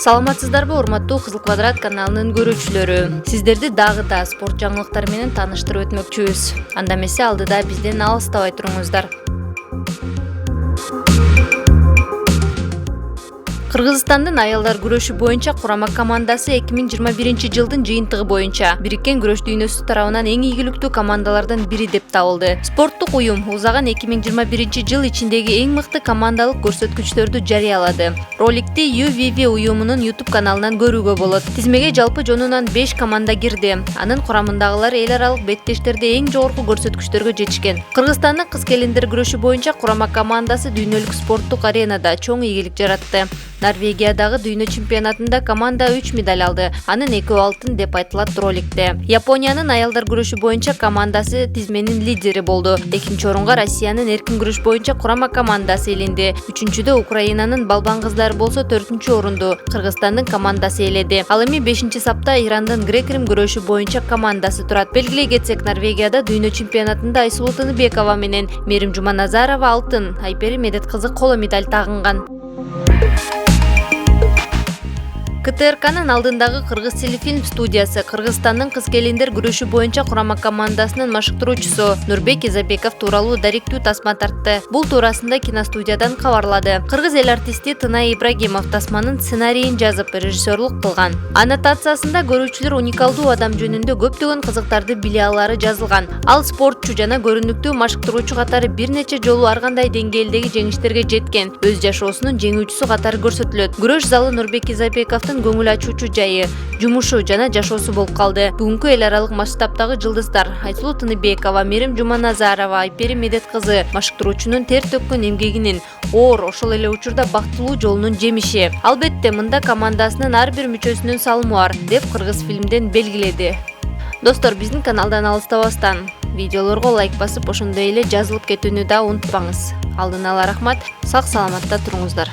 Саламатсыздарбы, урматтуу Кызыл Квадрат каналынын көрүүчүлөрү. Сиздерди дагы да спорт жаңылыктары менен тааныштырып өтмөкчүбүз. Анда эмесе алдыда бизден алыстабай туруңуздар. Кыргызстандын аялдар күрөшү боюнча курама командасы 2021-жылдын жыйынтыгы боюнча Бириккен күрөш дүйнөсү тарабынан эң ийгиликтүү командалардын бири деп табылды. Спорттук уюм узаган 2021-жыл ичиндеги эң мыкты командалык көрсөткүчтөрдү жарыялады. Роликти UVV уюмунун YouTube каналынан көрүүгө болот. Тизмеге жалпы жонунан 5 команда кирди. Анын курамындагылар эл аралык беттештерде эң жогорку көрсөткүчтөргө жетишкен. Кыргызстандын кыз-келиндер күрөшү боюнча курама командасы дүйнөлүк спорттук аренада чоң ийгилик жаратты. Норвегиядагы дүйнө чемпионатында команда 3 медаль алды. Анын 2 алтын деп айтылат роликте. Япониянын аялдар күрөшү боюнча командасы тизменин лидери болду. 2-нчи орунга Россиянын эркин күрөш боюнча курама командасы ээленди. 3-чүдө Украинанын балбан кыздары болсо 4-чү орунду Кыргызстандын командасы ээледи. Ал эми 5-чи сапта Ирандын грек-рим күрөшү боюнча командасы турат. Белгилей кетсек, Норвегияда дүйнө чемпионатында Айсулуу Тыныбекова менен Мерим Жуманазарова алтын, Айпери Медет кызы коло медаль тагынган. КТРКнын алдындагы кыргыз телефильм студиясы Кыргызстандын кыз-келиндер күрөшү боюнча курама командасынын машыктыруучусу Нурбек Изабеков тууралуу даректүү тасма тартты. Бул туурасында киностудиядан кабарлады. Кыргыз эл артисти Тынай Ибрагимов тасманын сценарийин жазып, режиссерлук кылган. Аннотациясында көрүүчүлөр уникалдуу адам жөнүндө көптөгөн кызыктарды биле алары жазылган. Ал спортчу жана көрүнүктүү машыктыруучу катары бир нече жолу ар кандай деңгээлдеги жеңиштерге жеткен. Өз жашоосунун жеңүүчүсү катары көрсөтүлөт. Күрөш залы Нурбек Изабековдун көңүл ачуучу жайы, жумушу жана жашоосу болуп калды. Бүгүнкү эл аралык масштабтагы жылдыздар Айсулуу Тыныбекова, Мерим Жуманазарова, Айпери Медет кызы машыктыруучунун тер төккөн эмгегинин, оор, ошол эле учурда бактылуу жолунун жемиши. Албетте, мында командасынын ар бир мүчөсүнүн салымы бар, деп Кыргыз фильмден белгиледи. Достор, биздин каналдан алыстабастан видеолорго лайк басып, ошондой эле жазылып кетүүнү да унутпаңыз. Алдын ала рахмат, сак саламатта туруңуздар.